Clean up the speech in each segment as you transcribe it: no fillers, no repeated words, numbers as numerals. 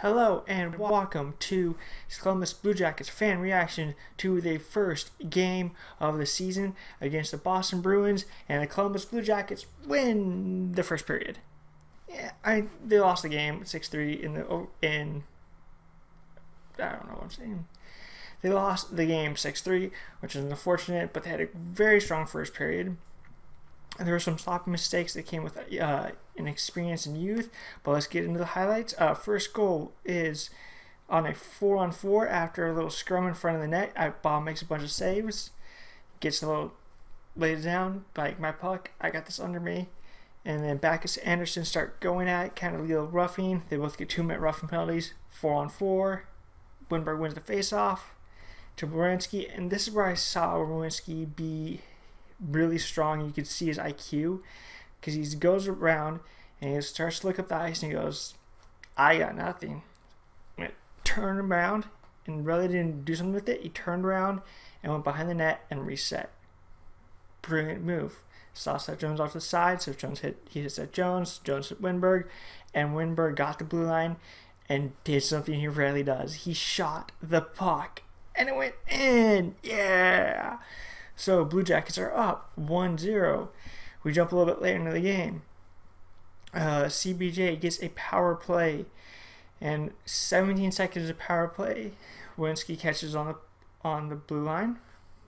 Hello and welcome to Columbus Blue Jackets fan reaction to the first game of the season against the Boston Bruins, and the Columbus Blue Jackets win the first period. They lost the game 6-3 in I don't know what I'm saying. They lost the game 6-3, which is unfortunate, but they had a very strong first period. There were some sloppy mistakes that came with inexperience and youth, but let's get into the highlights. First goal is on a 4-on-4 after a little scrum in front of the net. Bob makes a bunch of saves, gets a little laid down, like my puck, I got this under me. And then Backus and Anderson start going at it, kind of a little roughing. They both get 2-minute roughing penalties, 4-on-4. Winberg wins the face-off to Werenski, and this is where I saw Werenski be really strong. You could see his IQ because he goes around and he starts to look up the ice and he goes, I got nothing. Turn around, and rather than do something with it, he turned around and went behind the net and reset. Brilliant move. Saw Seth Jones off the side, so Jones hit Seth Jones hit Winberg, and Winberg got the blue line and did something he rarely does. He shot the puck and it went in. Yeah! So Blue Jackets are up 1-0. We jump a little bit later into the game. CBJ gets a power play, and 17 seconds of power play. Werenski catches on the blue line,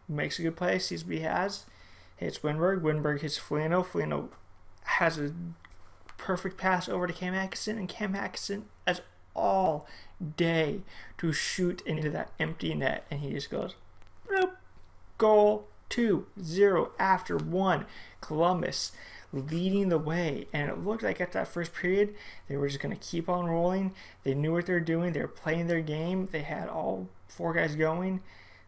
makes a good play, sees what he has, hits Winberg. Winberg hits Foligno. Foligno has a perfect pass over to Cam Atkinson, and Cam Atkinson has all day to shoot into that empty net, and he just goes, nope. Goal. 2-0 after one. Columbus leading the way, and it looked like at that first period they were just going to keep on rolling. They knew what they were doing. They were playing their game. They had all four guys going.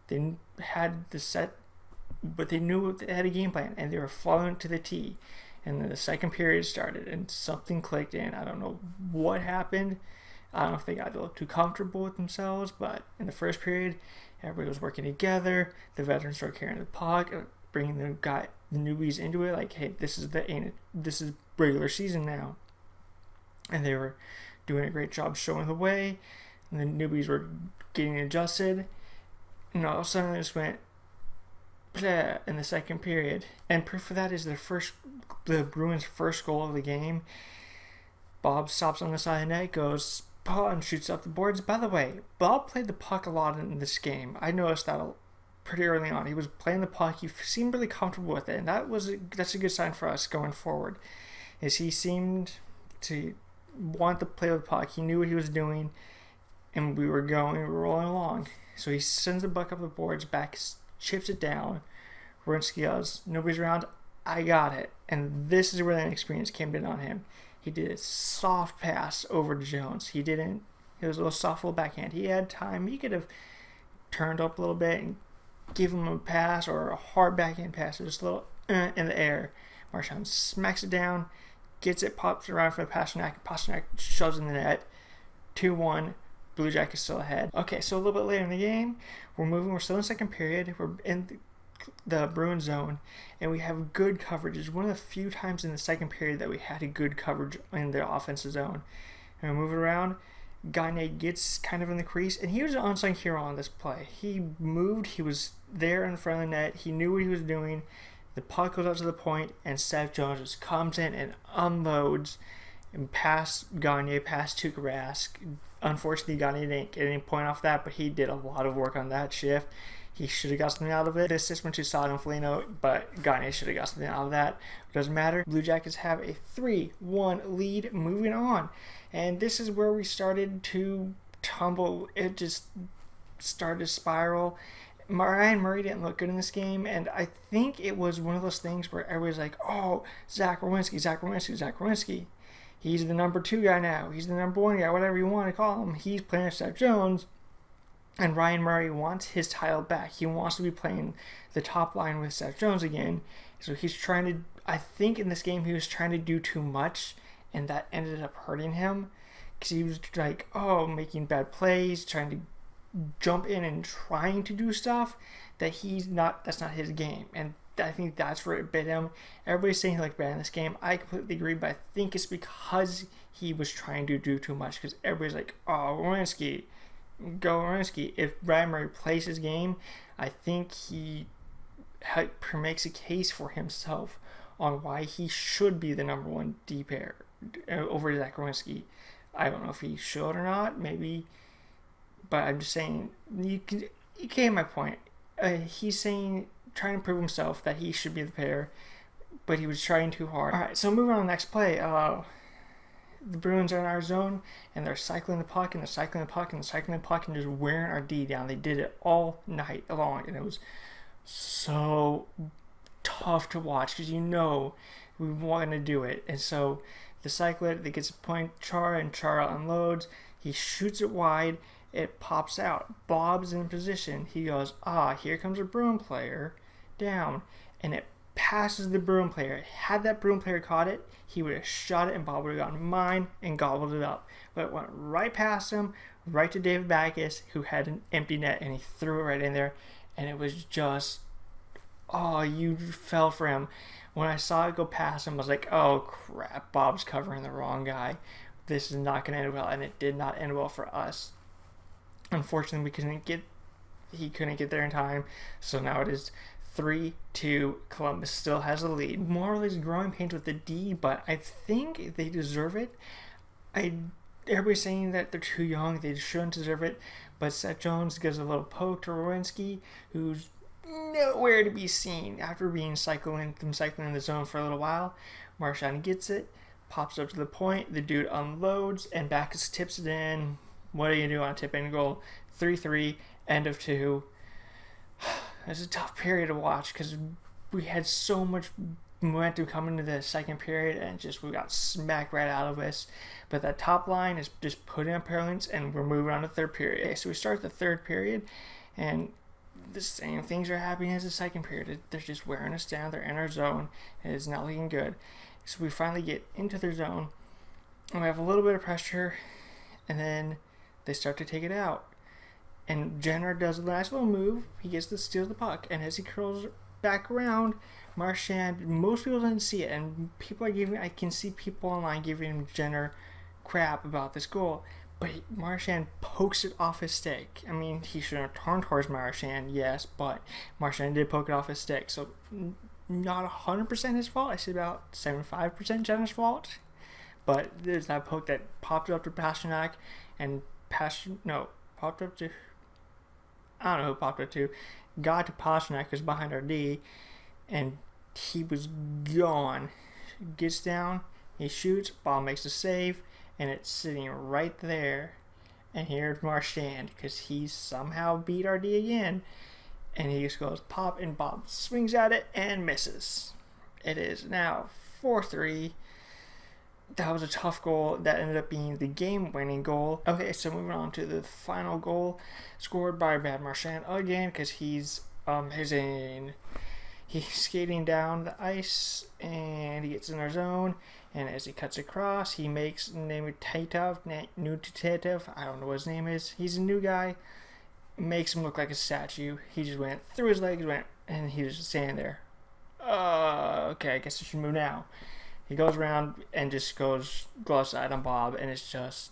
They had the set, but they knew they had a game plan, and they were following it to the T. And then the second period started, and something clicked in. I don't know what happened. I don't know if they got a little too comfortable with themselves, but in the first period, everybody was working together. The veterans started carrying the puck, bringing the newbies into it. Like, hey, this is regular season now, and they were doing a great job showing the way. And the newbies were getting adjusted, and all of a sudden, they just went blah in the second period. And proof of that is the Bruins' first goal of the game. Bob stops on the side of the net, goes and shoots up the boards. By the way, Bob played the puck a lot in this game. I noticed that pretty early on. He was playing the puck. He seemed really comfortable with it, and that's a good sign for us going forward. Is he seemed to want to play with the puck. He knew what he was doing, and we were rolling along. So he sends the puck up the boards, back chips it down. Werenski goes, nobody's around. I got it, and this is where that experience came in on him. He did a soft pass over to Jones. He was a little soft little backhand. He had time. He could have turned up a little bit and give him a pass or a hard backhand pass, just a little in the air. Marchand smacks it down, gets it, pops around for the Pasternak. Pasternak shoves in the net. 2-1. Blue Jackets still ahead. Okay, so a little bit later in the game, we're still in the second period. We're in the Bruins zone, and we have good coverage. It's one of the few times in the second period that we had a good coverage in the offensive zone. And we move it around. Gagne gets kind of in the crease, and he was an unsung hero on this play. He moved. He was there in front of the net. He knew what he was doing. The puck goes up to the point, and Seth Jones just comes in and unloads and past Gagne, past Tuukka Rask. Unfortunately, Gagne didn't get any point off that, but he did a lot of work on that shift. He should have got something out of it. The assist went to Sodom Foligno, but Gagne should have got something out of that. It doesn't matter. Blue Jackets have a 3-1 lead moving on. And this is where we started to tumble. It just started to spiral. Ryan Murray didn't look good in this game, and I think it was one of those things where everybody's like, oh, Zach Werenski. He's the number 2 guy now. He's the number 1 guy, whatever you want to call him. He's playing with Seth Jones. And Ryan Murray wants his title back. He wants to be playing the top line with Seth Jones again. So he's trying to, I think in this game he was trying to do too much, and that ended up hurting him. Because he was like, making bad plays, trying to jump in and trying to do stuff that's not his game. And I think that's where it bit him. Everybody's saying he looked bad in this game. I completely agree, but I think it's because he was trying to do too much because everybody's like, oh, Werenski, go Werenski. If Brad Murray plays his game, I think he makes a case for himself on why he should be the number one D pair over Zach Werenski. I don't know if he should or not, maybe, but I'm just saying you get my point. He's saying, trying to prove himself that he should be the pair, but he was trying too hard. All right, so moving on to the next play. The Bruins are in our zone, and they're cycling the puck, and they're cycling the puck, and they're cycling the puck, and just wearing our D down. They did it all night long, and it was so tough to watch because we want to do it. And so they cycle it, they get a point, Chara unloads, he shoots it wide, it pops out. Bob's in position. He goes, here comes a Bruin player down, and it passes the Bruin player. Had that Bruin player caught it, he would have shot it, and Bob would have gotten mine and gobbled it up. But it went right past him, right to David Backes, who had an empty net, and he threw it right in there. And it was just, you fell for him. When I saw it go past him, I was like, oh crap, Bob's covering the wrong guy. This is not going to end well, and it did not end well for us. Unfortunately, he couldn't get there in time, so now it is 3-2. Columbus still has the lead. More or less growing pains with the D, but I think they deserve it. Everybody's saying that they're too young, they shouldn't deserve it, but Seth Jones gives a little poke to Werenski, who's nowhere to be seen after being cycling in the zone for a little while. Marchand gets it, pops up to the point, the dude unloads, and Backes tips it in. What do you do on a tip-in goal? 3-3, end of 2. It was a tough period to watch because we had so much momentum coming into the second period, and we got smacked right out of us. But that top line is just putting up parallels, and we're moving on to third period. Okay, so we start the third period, and the same things are happening as the second period. They're just wearing us down. They're in our zone, and it's not looking good. So we finally get into their zone, and we have a little bit of pressure, and then they start to take it out. And Jenner does a nice little move. He gets to steal the puck, and as he curls back around, Marchand, most people didn't see it, and I can see people online giving Jenner crap about this goal, but Marchand pokes it off his stick. I mean, he shouldn't have turned towards Marchand, yes, but Marchand did poke it off his stick, so not 100% his fault. I say about 75% Jenner's fault, but there's that poke that popped up to Pastrnak, and popped up to, I don't know who popped up to, got to Pastrnak, who's behind our D, and he was gone. Gets down, he shoots, ball makes a save, and it's sitting right there. And here's Marchand, because he somehow beat our D again, and he just goes pop, and Bob swings at it and misses. It is now 4-3. That was a tough goal. That ended up being the game-winning goal. Okay, so moving on to the final goal, scored by Brad Marchand again, because he's skating down the ice, and he gets in our zone, and as he cuts across, he makes Nutatev, I don't know what his name is. He's a new guy. Makes him look like a statue. He just went through his legs, and he was just standing there. Okay, I guess I should move now. He goes around and just goes glove side on Bob, and it's just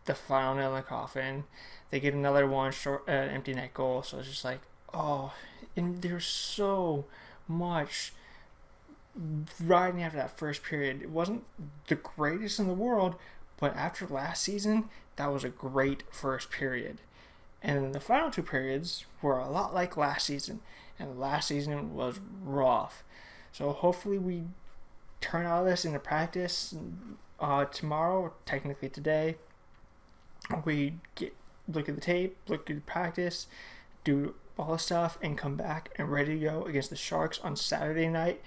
the final nail in the coffin. They get another one short, empty net goal, so it's just like, and there's so much riding after that first period. It wasn't the greatest in the world, but after last season, that was a great first period. And the final two periods were a lot like last season, and last season was rough. So hopefully we turn all this into practice tomorrow, technically today. We look at the tape, look at the practice, do all the stuff, and come back and ready to go against the Sharks on Saturday night.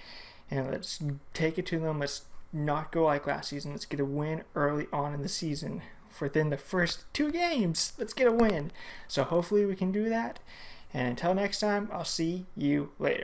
And let's take it to them. Let's not go like last season. Let's get a win early on in the season. Within the first 2 games, let's get a win. So hopefully we can do that. And until next time, I'll see you later.